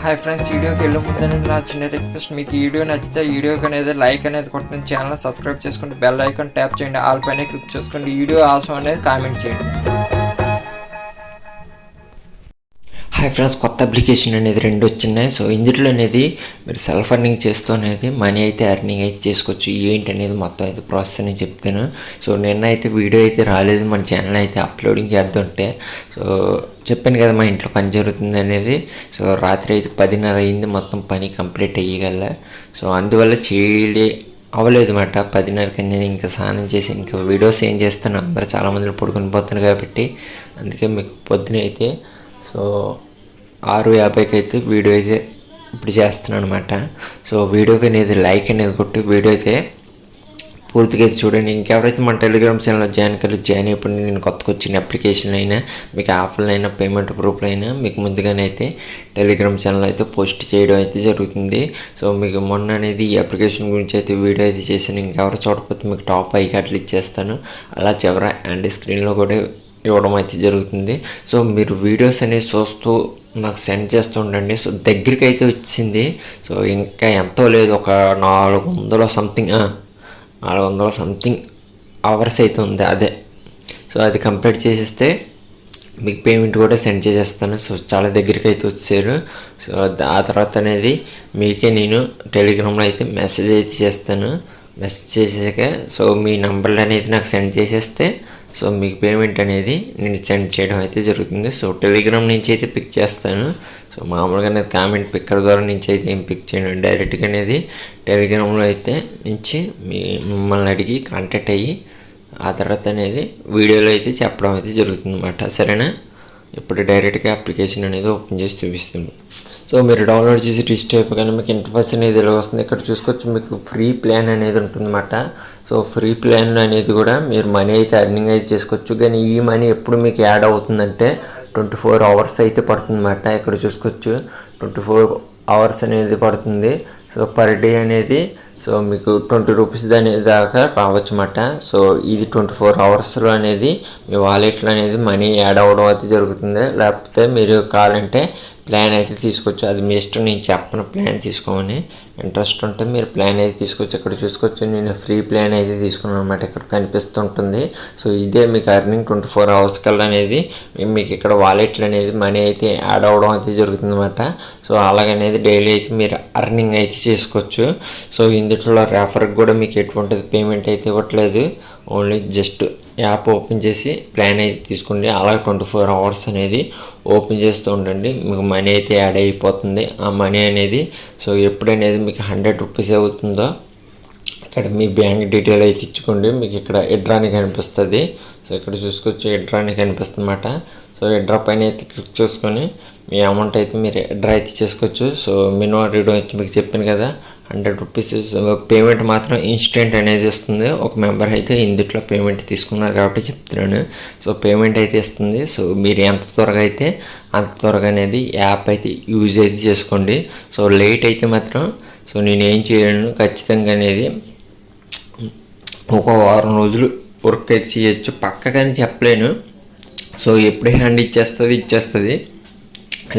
Hi friends, వీడియోకి వెళ్ళే ముందు నా చిన్న రిక్వెస్ట్, మీకు ఈ వీడియో నచ్చితే వీడియోకి అనేది లైక్ అనేది కొట్టండి, ఛానల్ సబ్స్క్రైబ్ చేసుకుంటే బెల్ ఐకాన్ ట్యాప్ చేయండి, ఆల్ పైన క్లిక్ చేసుకోండి, వీడియో ఆసం అనేది కామెంట్ చేయండి. హాయ్ ఫ్రెండ్స్, కొత్త అప్లికేషన్ అనేది 2 వచ్చినాయి. సో ఇందులో అనేది మీరు సెల్ఫ్ ఎర్నింగ్ చేస్తూ అనేది మనీ అయితే ఎర్నింగ్ అయితే చేసుకోవచ్చు. ఏంటి అనేది మొత్తం అయితే ప్రాసెస్ అని చెప్తాను. సో నిన్న అయితే వీడియో అయితే రాలేదు, మన ఛానల్ అయితే అప్లోడింగ్ చేద్దాంటే సో చెప్పాను కదా మా ఇంట్లో పని జరుగుతుంది అనేది. సో రాత్రి అయితే 10:30 అయింది మొత్తం పని కంప్లీట్ అయ్యగల. సో అందువల్ల అవ్వలేదు అన్నమాట. 10:30 అనేది ఇంకా స్నానం చేసి ఇంకా వీడియోస్ ఏం చేస్తాను, అందరూ చాలామంది పడుకొని పోతాను కాబట్టి అందుకే మీకు పొద్దున అయితే సో 6:50కి అయితే వీడియో అయితే ఇప్పుడు చేస్తున్నాను అనమాట. సో వీడియోకి అనేది లైక్ అనేది కొట్టి వీడియో అయితే పూర్తిగా అయితే చూడండి. ఇంకెవరైతే మన టెలిగ్రామ్ ఛానల్లో జాయిన్ అయిపోయింది, నేను కొత్తగా వచ్చిన అప్లికేషన్ అయినా మీకు ఆఫర్లు అయినా పేమెంట్ ప్రూఫ్లు అయినా మీకు ముందుగానే అయితే టెలిగ్రామ్ ఛానల్ అయితే పోస్ట్ చేయడం అయితే జరుగుతుంది. సో మీకు మొన్న అనేది ఈ అప్లికేషన్ గురించి అయితే వీడియో అయితే చేశాను. ఇంకెవరు చూడకపోతే మీకు టాప్ ఐకాట్లు ఇచ్చేస్తాను, అలా చివర అండ్ స్క్రీన్లో కూడా ఇవ్వడం అయితే జరుగుతుంది. సో మీరు వీడియోస్ అనేవి చూస్తూ నాకు సెండ్ చేస్తూ ఉండండి. సో దగ్గరికి అయితే వచ్చింది. సో ఇంకా ఎంతో లేదు, ఒక 400 సంథింగ్ అవర్స్ అయితే ఉంది అదే. సో అది కంప్లీట్ చేసేస్తే మీకు పేమెంట్ కూడా సెండ్ చేసేస్తాను. సో చాలా దగ్గరికి అయితే వచ్చారు. సో ఆ తర్వాత అనేది మీకే నేను టెలిగ్రామ్లో అయితే మెసేజ్ అయితే చేస్తాను. మెసేజ్ చేసాక సో మీ నెంబర్లు అనేది నాకు సెండ్ చేసేస్తే సో మీకు పేమెంట్ అనేది నేను సెండ్ చేయడం అయితే జరుగుతుంది. సో టెలిగ్రామ్ నుంచి అయితే పిక్ చేస్తాను. సో మామూలుగా అనేది కామెంట్ పిక్కర్ ద్వారా నుంచి అయితే ఏం పిక్ చేయను, డైరెక్ట్గా అనేది టెలిగ్రామ్లో అయితే నుంచి మిమ్మల్ని అడిగి కాంటాక్ట్ అయ్యి ఆ తర్వాత అనేది వీడియోలో అయితే చెప్పడం అయితే జరుగుతుంది అన్నమాట. సరేనా? ఇప్పుడు డైరెక్ట్గా అప్లికేషన్ అనేది ఓపెన్ చేసి చూపిస్తుంది. సో మీరు డౌన్లోడ్ చేసి రిజిస్టర్ అయిపోగానే మీకు ఇంటర్ఫేస్ అనేది ఇలా వస్తుంది. ఇక్కడ చూసుకోవచ్చు మీకు ఫ్రీ ప్లాన్ అనేది ఉంటుందన్నమాట. సో ఫ్రీ ప్లాన్ అనేది కూడా మీరు మనీ అయితే ఎర్నింగ్ అయితే చేసుకోవచ్చు. కానీ ఈ మనీ ఎప్పుడు మీకు యాడ్ అవుతుందంటే 24 అవర్స్ అయితే పడుతుందన్నమాట. ఇక్కడ చూసుకోవచ్చు 24 అవర్స్ అనేది పడుతుంది. సో పర్ డే అనేది సో మీకు 20 రూపీస్ అనేది దాకా రావచ్చు అన్నమాట. సో ఇది 24 అవర్స్లో అనేది మీ వాలెట్లో అనేది మనీ యాడ్ అవ్వడం అయితే జరుగుతుంది. లేకపోతే మీరు కావాలంటే ప్లాన్ అయితే తీసుకోవచ్చు, అది మీ ఇష్టం. నేను చెప్పను ప్లాన్ తీసుకోమని, ఇంట్రెస్ట్ ఉంటే మీరు ప్లాన్ అయితే తీసుకోవచ్చు. ఇక్కడ చూసుకోవచ్చు నేను ఫ్రీ ప్లాన్ అయితే తీసుకున్నాను అనమాట. ఇక్కడ కనిపిస్తుంటుంది. సో ఇదే మీకు ఎర్నింగ్ 24 అవర్స్ కల్లా అనేది మీకు ఇక్కడ వాలెట్లు అనేది మనీ అయితే యాడ్ అవ్వడం అయితే జరుగుతుంది అనమాట. సో అలాగనేది డైలీ అయితే మీరు ఎర్నింగ్ అయితే చేసుకోవచ్చు. సో ఇందులో రెఫర్కి కూడా మీకు ఎటువంటి పేమెంట్ అయితే ఇవ్వట్లేదు, ఓన్లీ జస్ట్ యాప్ ఓపెన్ చేసి ప్లాన్ అయితే తీసుకోండి. అలాగే 24 అవర్స్ అనేది ఓపెన్ చేస్తూ ఉండండి, మీకు మనీ అయితే యాడ్ అయిపోతుంది. ఆ మనీ అనేది సో ఎప్పుడనేది మీకు 100 రూపీస్ అవుతుందో ఇక్కడ మీ బ్యాంక్ డీటెయిల్ అయితే ఇచ్చుకోండి. మీకు ఇక్కడ ఎడ్రాని కనిపిస్తుంది. సో ఇక్కడ చూసుకోవచ్చు ఎడ్రాని కనిపిస్తుంది అన్నమాట. సో ఎడ్రా పైన అయితే క్లిక్ చేసుకొని మీ అమౌంట్ అయితే మీరు ఎడ్రా అయితే చేసుకోవచ్చు. సో మినిమం రీడో వచ్చి మీకు చెప్పాను కదా 100 రూపీస్. పేమెంట్ మాత్రం ఇన్స్టెంట్ అనేది వస్తుంది. ఒక మెంబర్ అయితే ఇందులో పేమెంట్ తీసుకున్నారు కాబట్టి చెప్తున్నాను. సో పేమెంట్ అయితే ఇస్తుంది. సో మీరు ఎంత త్వరగా అయితే అంత త్వరగా అనేది యాప్ అయితే యూజ్ అయితే చేసుకోండి. సో లేట్ అయితే మాత్రం సో నేను ఏం చేయలేను, ఖచ్చితంగా అనేది ఒక వారం రోజులు వర్క్ అయితే చేయొచ్చు, పక్కగానే చెప్పలేను. సో ఎప్పుడే హ్యాండ్ ఇచ్చేస్తుంది,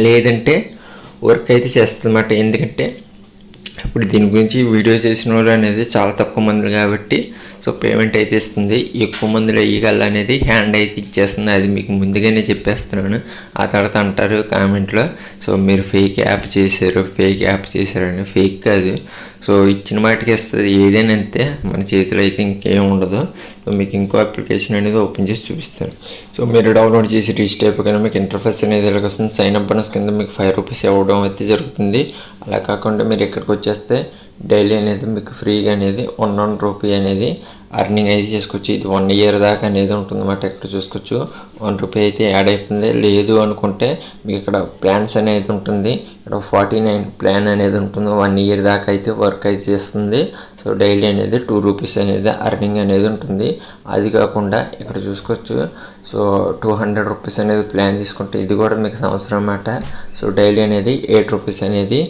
లేదంటే వర్క్ అయితే చేస్తుంది అన్నమాట. ఎందుకంటే ఇప్పుడు దీని గురించి వీడియో చేసిన వాళ్ళు అనేది చాలా తక్కువ మంది కాబట్టి సో పేమెంట్ అయితే ఇస్తుంది. ఎక్కువ మందిలో ఇవ్వగల అనేది హ్యాండ్ అయితే ఇచ్చేస్తుంది. అది మీకు ముందుగానే చెప్పేస్తున్నాను. ఆ తర్వాత అంటారు కామెంట్లో సో మీరు ఫేక్ యాప్ చేశారని. ఫేక్ కాదు, సో ఇచ్చిన మాటకి ఇస్తుంది. ఏదైనా అంతే, మన చేతిలో అయితే ఇంకేం ఉండదు. సో మీకు ఇంకో అప్లికేషన్ అనేది ఓపెన్ చేసి చూపిస్తాను. సో మీరు డౌన్లోడ్ చేసి రిజిస్టర్ అయిపోయినా మీకు ఇంటర్ఫేస్ అనేది ఎలా వస్తుంది. సైన్ అప్ బోనస్ కింద మీకు 5 రూపీస్ ఇవ్వడం అయితే జరుగుతుంది. అలా కాకుండా మీరు ఇక్కడికి వచ్చేస్తే డైలీ అనేది మీకు ఫ్రీగా అనేది 1 రూపీ అనేది అర్నింగ్ అయితే చేసుకోవచ్చు. ఇది 1 ఇయర్ దాకా అనేది ఉంటుందన్నమాట. ఇక్కడ చూసుకోవచ్చు 1 రూపీ అయితే యాడ్ అయిపోతుంది. లేదు అనుకుంటే మీకు ఇక్కడ ప్లాన్స్ అనేది ఉంటుంది. ఇక్కడ 49 ప్లాన్ అనేది ఉంటుంది. 1 ఇయర్ దాకా అయితే వర్క్ అయితే చేస్తుంది. సో డైలీ అనేది 2 రూపీస్ అనేది అర్నింగ్ అనేది ఉంటుంది. అది కాకుండా ఇక్కడ చూసుకోవచ్చు సో 200 రూపీస్ అనేది ప్లాన్ తీసుకుంటే ఇది కూడా మీకు సంవత్సరం అన్నమాట. సో డైలీ అనేది 8 రూపీస్ అనేది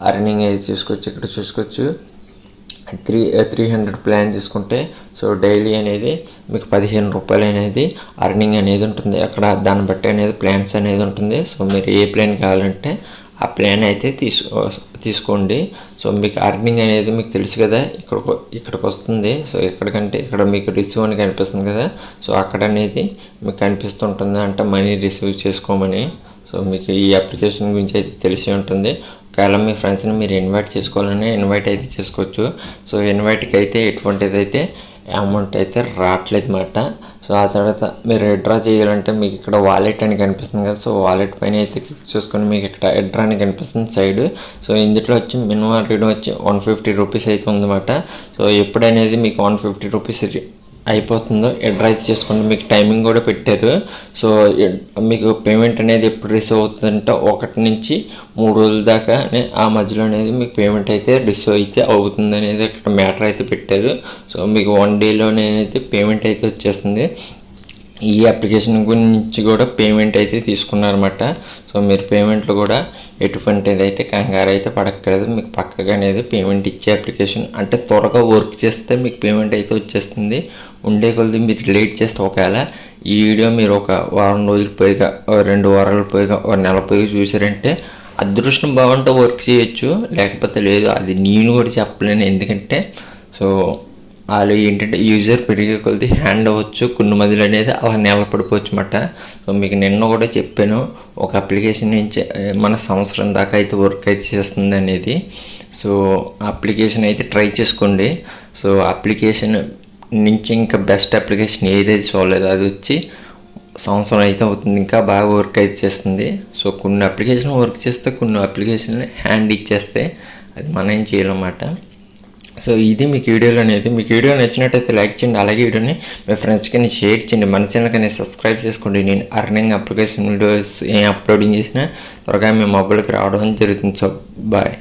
అర్నింగ్ అయితే చూసుకోవచ్చు. ఇక్కడ చూసుకోవచ్చు 300 ప్లాన్ తీసుకుంటే సో డైలీ అనేది మీకు 15 రూపాయలు అనేది అర్నింగ్ అనేది ఉంటుంది. అక్కడ దాన్ని బట్టి అనేది ప్లాన్స్ అనేది ఉంటుంది. సో మీరు ఏ ప్లాన్ కావాలంటే ఆ ప్లాన్ అయితే తీసుకోండి. సో మీకు అర్నింగ్ అనేది మీకు తెలుసు కదా, ఇక్కడికి వస్తుంది. సో ఎక్కడికంటే ఇక్కడ మీకు రిసీవ్ అని కనిపిస్తుంది కదా, సో అక్కడ అనేది మీకు కనిపిస్తుంటుంది అంటే మనీ రిసీవ్ చేసుకోమని. సో మీకు ఈ అప్లికేషన్ గురించి అయితే తెలిసి ఉంటుంది. ఒకవేళ మీ ఫ్రెండ్స్ని మీరు ఇన్వైట్ చేసుకోవాలని ఇన్వైట్ అయితే చేసుకోవచ్చు. సో ఇన్వైట్కి అయితే ఎటువంటిదైతే అమౌంట్ అయితే రావట్లేదు అన్నమాట. సో ఆ తర్వాత మీరు విత్డ్రా చేయాలంటే మీకు ఇక్కడ వాలెట్ అని కనిపిస్తుంది కదా, సో వాలెట్ పైన అయితే క్లిక్ చేసుకొని మీకు ఇక్కడ విత్డ్రా అని కనిపిస్తుంది సైడ్. సో ఇందులో వచ్చి మినిమం రీడింగ్ వచ్చి 150 రూపీస్ అయితే ఉందన్నమాట. సో ఎప్పుడనేది మీకు 150 రూపీస్ అయిపోతుందో విత్డ్రా అయితే చేసుకోండి. మీకు టైమింగ్ కూడా పెట్టారు. సో మీకు పేమెంట్ అనేది ఎప్పుడు రిసీవ్ అవుతుందంటే 1 నుంచి 3 రోజుల దాకా ఆ మధ్యలో అనేది మీకు పేమెంట్ అయితే రిసీవ్ అయితే అవుతుంది అనేది ఇక్కడ మ్యాటర్ అయితే పెట్టారు. సో మీకు 1 డేలోనే అయితే పేమెంట్ అయితే వచ్చేస్తుంది. ఈ అప్లికేషన్ గురించి కూడా పేమెంట్ అయితే తీసుకున్నారన్నమాట. సో మీరు పేమెంట్లో కూడా ఎటువంటిది అయితే కంగారు అయితే పడక్కర్లేదు. మీకు పక్కగా అనేది పేమెంట్ ఇచ్చే అప్లికేషన్, అంటే త్వరగా వర్క్ చేస్తే మీకు పేమెంట్ అయితే వచ్చేస్తుంది. ఉండే కొద్ది మీరు లేట్ చేస్తే ఒకవేళ ఈ వీడియో మీరు ఒక వారం రోజులు పైగా 2 వారాలు పైగా 1 నెల పైగా చూసారంటే అదృష్టం బాగుంటే వర్క్ చేయొచ్చు, లేకపోతే లేదు. అది నేను కూడా చెప్పలేను. ఎందుకంటే సో వాళ్ళు ఏంటంటే యూజర్ పెరిగే కొద్ది హ్యాండ్ అవ్వచ్చు, కొన్ని మందిలో అనేది అలా నిలబడిపోవచ్చు అన్నమాట. సో మీకు నిన్న కూడా చెప్పాను, ఒక అప్లికేషన్ నుంచి మన సంవత్సరం దాకా అయితే వర్క్ అయితే చేస్తుంది అనేది. సో అప్లికేషన్ అయితే ట్రై చేసుకోండి. సో అప్లికేషన్ నుంచి ఇంకా బెస్ట్ అప్లికేషన్ ఏదైతే చూడలేదు, అది వచ్చి సంవత్సరం అయితే అవుతుంది, ఇంకా బాగా వర్క్ అయితే చేస్తుంది. సో కొన్ని అప్లికేషన్ వర్క్ చేస్తే కొన్ని అప్లికేషన్ హ్యాండ్ ఇచ్చేస్తే అది మనం ఏం చేయాలన్నమాట. సో ఇది మీకు వీడియోలో అనేది. మీకు వీడియో నచ్చినట్టయితే లైక్ చేయండి, అలాగే వీడియోని మీ ఫ్రెండ్స్కి షేర్ చేయండి, మన ఛానల్కి సబ్స్క్రైబ్ చేసుకోండి. నేను అర్నింగ్ అప్లికేషన్ వీడియోస్ ఏం అప్లోడింగ్ చేసినా త్వరగా మీ మొబైల్కి రావడం జరుగుతుంది. So bye.